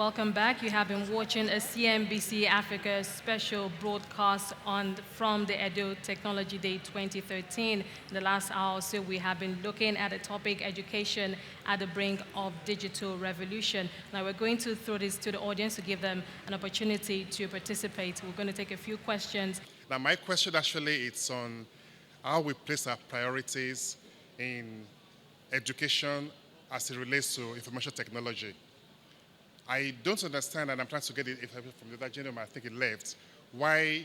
Welcome back. You have been watching a CNBC Africa special broadcast from the Edo Technology Day 2013. In the last hour or so, we have been looking at the topic education at the brink of digital revolution. Now we're going to throw this to the audience to give them an opportunity to participate. We're going to take a few questions. Now my question actually it's on how we place our priorities in education as it relates to information technology. I don't understand, and I'm trying to get it from the other gentleman, I think it left, why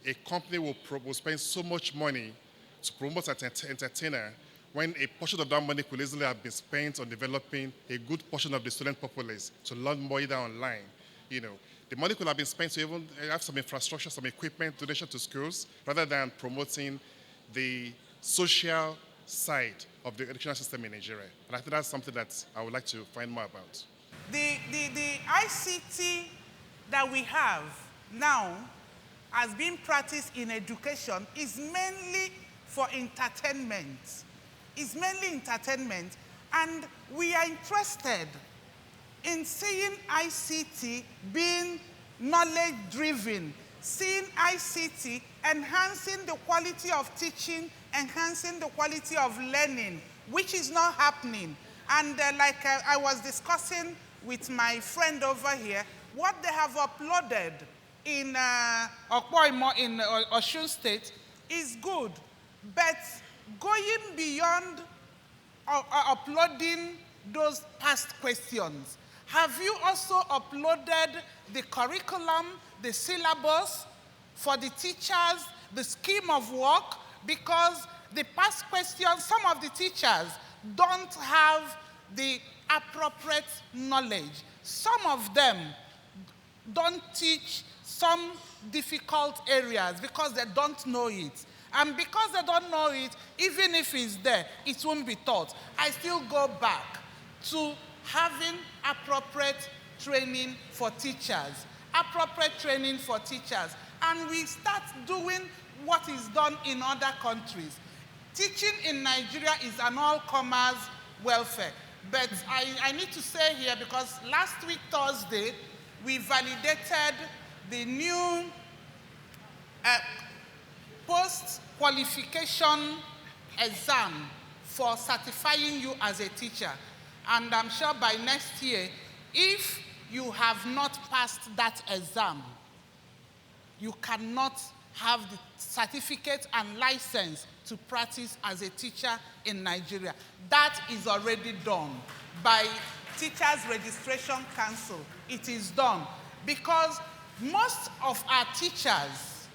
a company will spend so much money to promote an entertainer when a portion of that money could easily have been spent on developing a good portion of the student populace to learn more either online. You know, the money could have been spent to even have some infrastructure, some equipment, donation to schools, rather than promoting the social side of the educational system in Nigeria. And I think that's something that I would like to find more about. The ICT that we have now as being practiced in education is mainly for entertainment. It's mainly entertainment, and we are interested in seeing ICT being knowledge-driven, seeing ICT enhancing the quality of teaching, enhancing the quality of learning, which is not happening. And I was discussing with my friend over here, what they have uploaded in Okpoimo in Osun State is good, but going beyond uploading those past questions, have you also uploaded the curriculum, the syllabus for the teachers, the scheme of work? Because the past questions, some of the teachers don't have the appropriate knowledge. Some of them don't teach some difficult areas because they don't know it. And because they don't know it, even if it's there, it won't be taught. I still go back to having appropriate training for teachers. Appropriate training for teachers. And we start doing what is done in other countries. Teaching in Nigeria is an all-comers welfare. But I need to say here, because last week, Thursday, we validated the new post-qualification exam for certifying you as a teacher. And I'm sure by next year, if you have not passed that exam, you cannot have the certificate and license to practice as a teacher in Nigeria. That is already done by Teachers Registration Council. It is done because most of our teachers,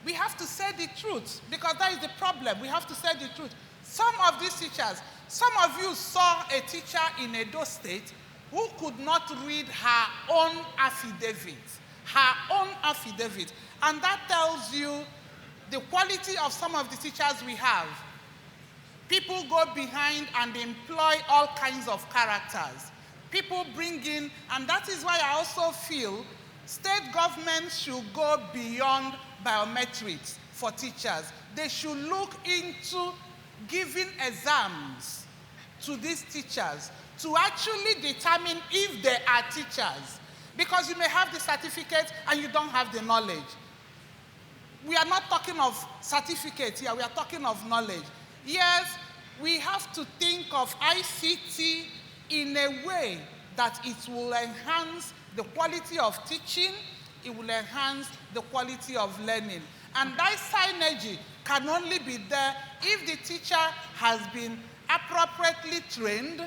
we have to say the truth, because that is the problem. We have to say the truth. Some of these teachers, some of you saw a teacher in Edo State who could not read her own affidavit. And that tells you the quality of some of the teachers we have. People go behind and employ all kinds of characters. People bring in, and that is why I also feel state governments should go beyond biometrics for teachers. They should look into giving exams to these teachers to actually determine if they are teachers. Because you may have the certificate and you don't have the knowledge. We are not talking of certificate here, we are talking of knowledge. Yes, we have to think of ICT in a way that it will enhance the quality of teaching, it will enhance the quality of learning. And that synergy can only be there if the teacher has been appropriately trained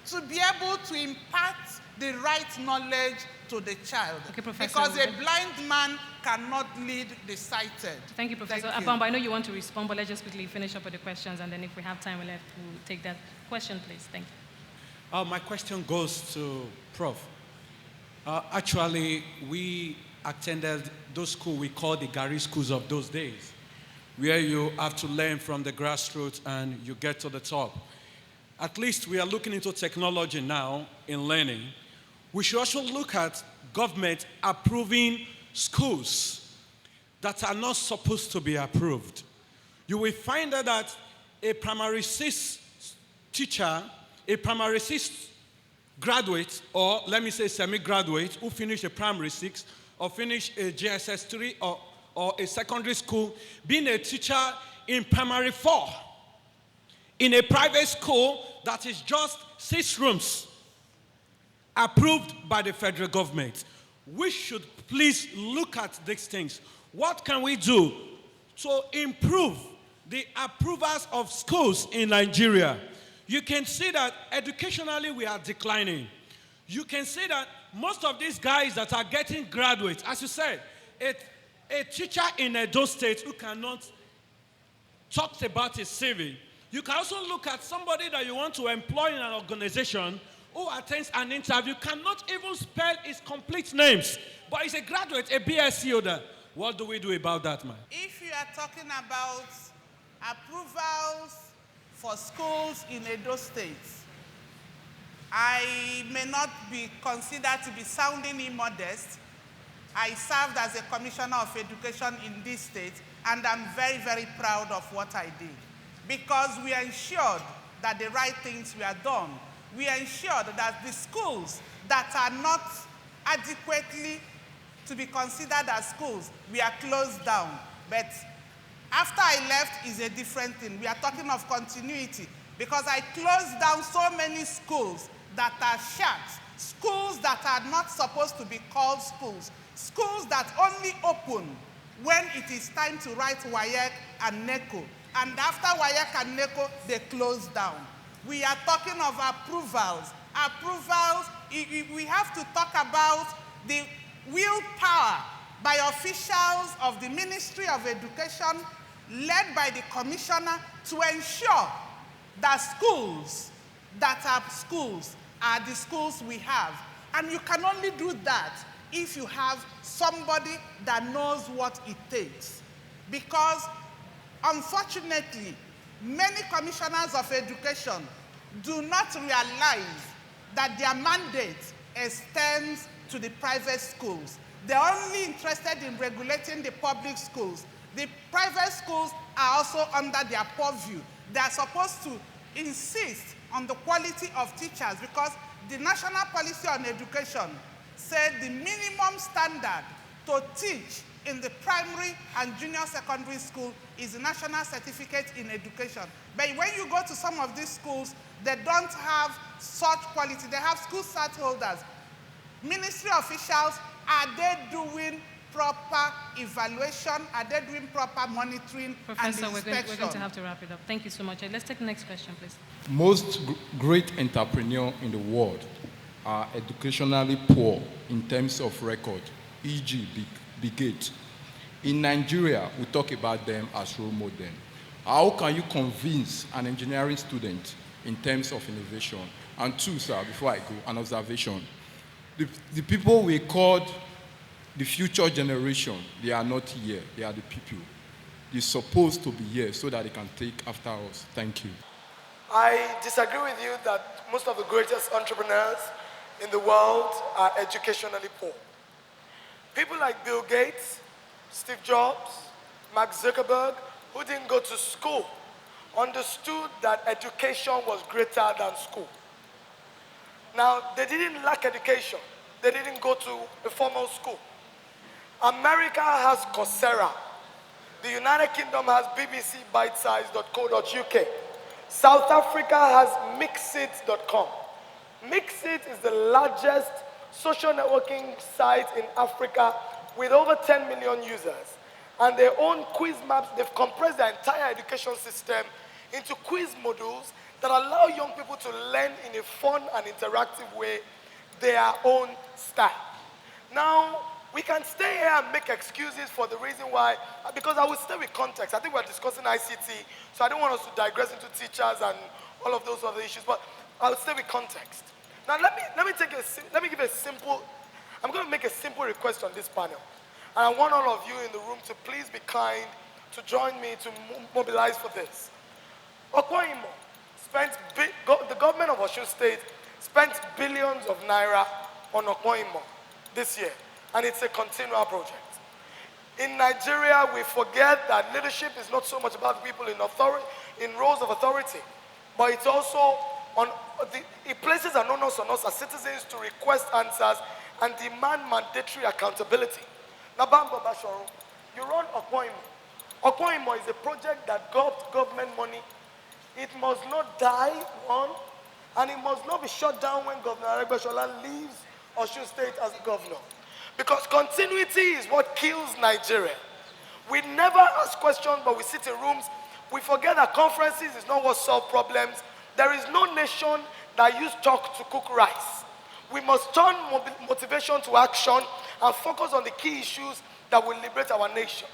to be able to impart the right knowledge to the child. Okay, Professor. Because a blind man cannot lead the sighted. Thank you, Professor. Abamba, I know you want to respond, but let's just quickly finish up with the questions, and then if we have time left, we'll take that question, please. Thank you. My question goes to Prof. Actually, we attended those schools we call the Gary schools of those days, where you have to learn from the grassroots and you get to the top. At least we are looking into technology now in learning. We should also look at government approving schools that are not supposed to be approved. You will find that a primary 6 teacher, a primary 6 graduates, or let me say semi-graduates, who finish a primary 6 or finish a JSS 3 or a secondary school, being a teacher in primary 4 in a private school that is just 6 rooms, approved by the federal government. We should please look at these things. What can we do to improve the approvals of schools in Nigeria? You can see that educationally we are declining. You can see that most of these guys that are getting graduates, as you said, a teacher in Edo State who cannot talk about his CV. You can also look at somebody that you want to employ in an organization who attends an interview, cannot even spell his complete names, but he's a graduate, a BSc holder. What do we do about that, man? If you are talking about approvals for schools in Edo State, I may not be considered to be sounding immodest. I served as a commissioner of education in this state, and I'm very, very proud of what I did, because we ensured that the right things were done. We ensured that the schools that are not adequately to be considered as schools, we are closed down. But after I left is a different thing. We are talking of continuity, because I closed down so many schools that are shut, schools that are not supposed to be called schools, schools that only open when it is time to write WAEC and NECO. And after WAEC and NECO, they close down. We are talking of approvals. Approvals, we have to talk about the willpower by officials of the Ministry of Education, led by the Commissioner, to ensure that schools are the schools we have. And you can only do that if you have somebody that knows what it takes. Because, unfortunately, many commissioners of education do not realize that their mandate extends to the private schools. They're only interested in regulating the public schools. The private schools are also under their purview. They are supposed to insist on the quality of teachers, because the National Policy on Education said the minimum standard to teach in the primary and junior secondary school is a national certificate in education. But when you go to some of these schools, they don't have such quality. They have school cert holders. Ministry officials, are they doing proper evaluation? Are they doing proper monitoring Professor, and inspection? we're going to have to wrap it up. Thank you so much. Let's take the next question, please. Most great entrepreneurs in the world are educationally poor in terms of record, e.g. Bill Gates. In Nigeria, we talk about them as role model. How can you convince an engineering student in terms of innovation? And two, sir, before I go, an observation. The people we called the future generation, they are not here. They are the people. They're supposed to be here so that they can take after us. Thank you. I disagree with you that most of the greatest entrepreneurs in the world are educationally poor. People like Bill Gates, Steve Jobs, Mark Zuckerberg, who didn't go to school, understood that education was greater than school. Now, they didn't lack education. They didn't go to a formal school. America has Coursera. The United Kingdom has bbcbitesize.co.uk. South Africa has Mixit.com. Mixit is the largest social networking site in Africa with over 10 million users. And their own quiz maps, they've compressed their entire education system into quiz modules that allow young people to learn in a fun and interactive way their own style. Now, we can stay here and make excuses for the reason why, because I will stay with context. I think we're discussing ICT, so I don't want us to digress into teachers and all of those other issues, but I'll stay with context. Now, let me give a simple, I'm going to make a simple request on this panel. And I want all of you in the room to please be kind to join me to mobilize for this. Okwaimo the government of Osun State spent billions of naira on Okwaimo this year, and it's a continual project. In Nigeria, we forget that leadership is not so much about people in roles of authority, but it's also on it places an onus on us as citizens to request answers and demand mandatory accountability. Nabambo Bashoru, you run Okwoimo. Okwoimo is a project that got government money. It must not die, one, and it must not be shut down when Governor Aregbesola leaves Osun State as governor. Because continuity is what kills Nigeria. We never ask questions, but we sit in rooms. We forget that conferences is not what solve problems. There is no nation that use talk to cook rice. We must turn motivation to action and focus on the key issues that will liberate our nation.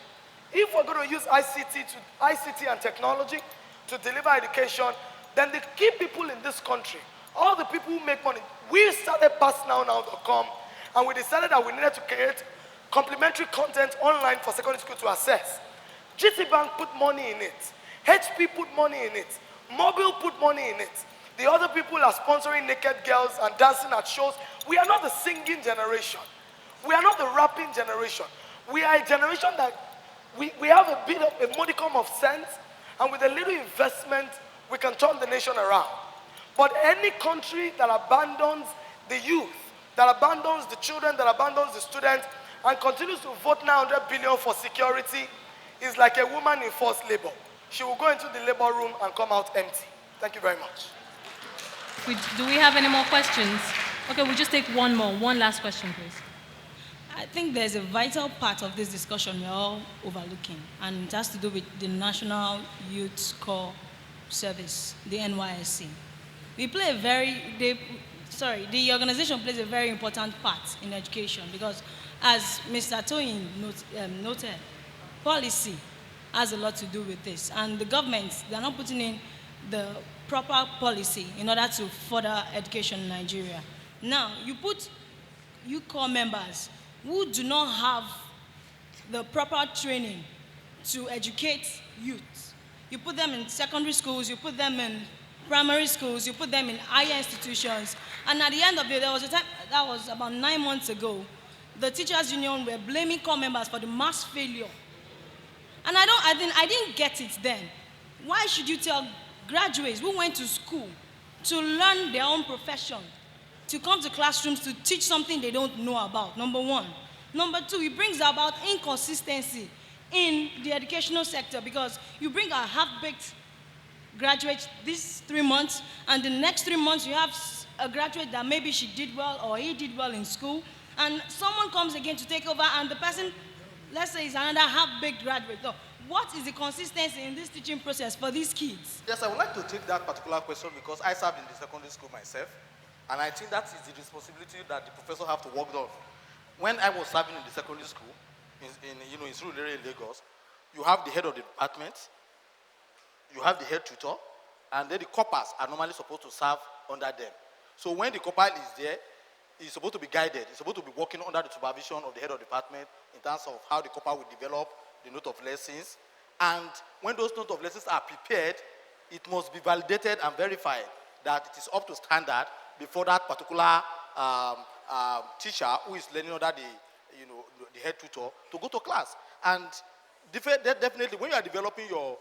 If we're going to use ICT and technology to deliver education, then the key people in this country, all the people who make money, we started passnow.com, and we decided that we needed to create complementary content online for secondary school to access. GT Bank put money in it. HP put money in it. Mobile put money in it. The other people are sponsoring naked girls and dancing at shows. We are not the singing generation. We are not the rapping generation. We are a generation that we have a bit of a modicum of sense, and with a little investment, we can turn the nation around. But any country that abandons the youth, that abandons the children, that abandons the students, and continues to vote 900 billion for security is like a woman in forced labor. She will go into the labor room and come out empty. Thank you very much. Do we have any more questions? Okay, we'll just take one more. One last question, please. I think there's a vital part of this discussion you're all overlooking, and it has to do with the National Youth Corps Service, the NYSC. The organization plays a very important part in education because, as Mr. Toyin noted, policy has a lot to do with this. And the government, they're not putting in the proper policy in order to further education in Nigeria. Now, you put youth corps members who do not have the proper training to educate youth. You put them in secondary schools, you put them in primary schools, you put them in higher institutions. And at the end of the day, there was a time, that was about 9 months ago, the teachers union were blaming corps members for the mass failure. And I didn't get it then. Why should you tell graduates who went to school to learn their own profession, to come to classrooms to teach something they don't know about, number one. Number two, it brings about inconsistency in the educational sector because you bring a half-baked graduate these 3 months, and the next 3 months you have a graduate that maybe she did well or he did well in school, and someone comes again to take over, and the person, let's say, is another half-baked graduate. So what is the consistency in this teaching process for these kids? Yes, I would like to take that particular question because I served in the secondary school myself, and I think that is the responsibility that the professor have to work on. When I was serving in the secondary school, in Surulere in Lagos, you have the head of the department, you have the head tutor, and then the corpers are normally supposed to serve under them. So when the corper is there, he's supposed to be guided. He's supposed to be working under the supervision of the head of the department in terms of how the corper will develop the note of lessons. And when those note of lessons are prepared, it must be validated and verified that it is up to standard before that particular teacher who is learning under the head tutor to go to class. And definitely, when you are developing your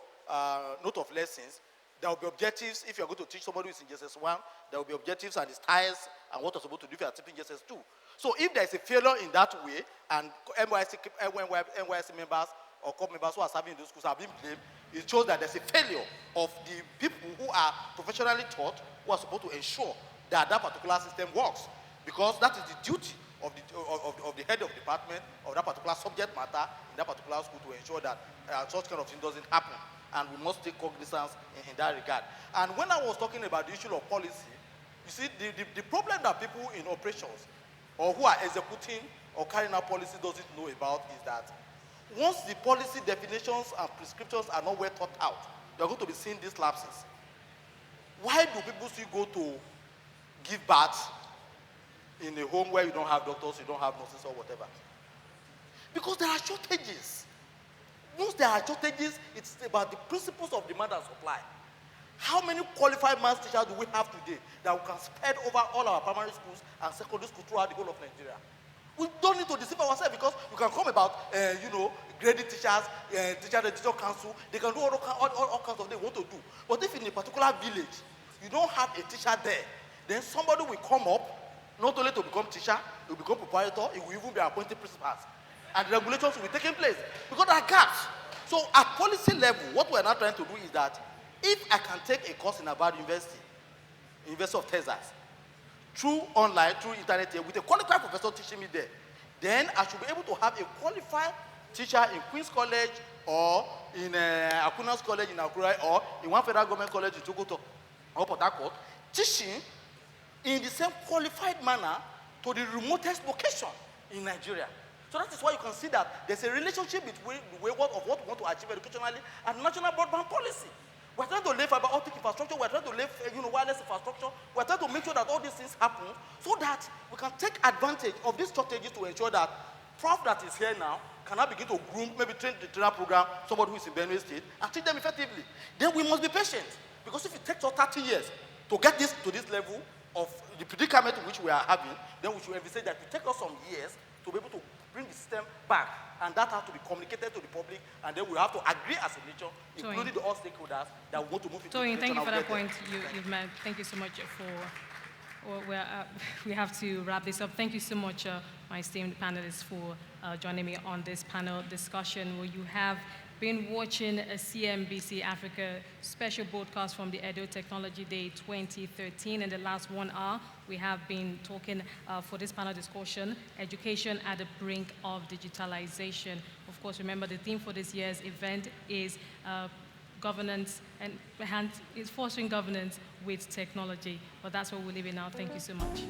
note of lessons, there will be objectives. If you are going to teach somebody who is in JSS1, there will be objectives and the styles and what you're supposed to do if you are teaching JSS2. So if there is a failure in that way, and NYSC members or corps members who are serving in those schools are being blamed, it shows that there's a failure of the people who are professionally taught, who are supposed to ensure that that particular system works. Because that is the duty of the head of the department of that particular subject matter in that particular school to ensure that such kind of thing doesn't happen. And we must take cognizance in that regard. And when I was talking about the issue of policy, you see, the problem that people in operations or who are executing or carrying out policy doesn't know about is that once the policy definitions and prescriptions are not well thought out, you're going to be seeing these lapses. Why do people still go to give birth in a home where you don't have doctors, you don't have nurses or whatever? Because there are shortages. Once there are shortages, it's about the principles of demand and supply. How many qualified maths teachers do we have today that we can spread over all our primary schools and secondary schools throughout the whole of Nigeria? We don't need to deceive ourselves because we can come about, grading teachers, teacher council. They can do all kinds of things they want to do. But if in a particular village, you don't have a teacher there, then somebody will come up, not only to become teacher, he will become proprietor, he will even be appointed principals. And the regulations will be taking place because there are gaps. So at policy level, what we're now trying to do is that if I can take a course in Harvard University of Texas, through online, through internet, with a qualified professor teaching me there, then I should be able to have a qualified teacher in Queen's College or in Akunas College in Akure or in one federal government college in Togoto or Port Harcourt, teaching in the same qualified manner to the remotest location in Nigeria. So that is why you can see that there's a relationship between what we want to achieve educationally and national broadband policy. We're trying to lay fiber optic infrastructure, we're trying to lay wireless infrastructure, we're trying to make sure that all these things happen so that we can take advantage of these shortages to ensure that prof that is here now can now begin to groom, maybe train the trainer program, somebody who is in Benue State, and teach them effectively. Then we must be patient, because if it takes us 30 years to get this to this level of the predicament in which we are having, then we should envisage that it will take us some years to be able to bring the system back, and that has to be communicated to the public, and then we have to agree as a nation, including the all stakeholders, that we want to move into Toyin, thank you for that point you've made. Thank you so much we have to wrap this up. Thank you so much, my esteemed panelists, for joining me on this panel discussion where you have been watching a CNBC Africa special broadcast from the Edo Technology Day 2013. In the last 1 hour, we have been talking for this panel discussion, education at the brink of digitalization. Of course, remember the theme for this year's event is governance and is fostering governance with technology. But that's where we'll leave it now. Thank you so much.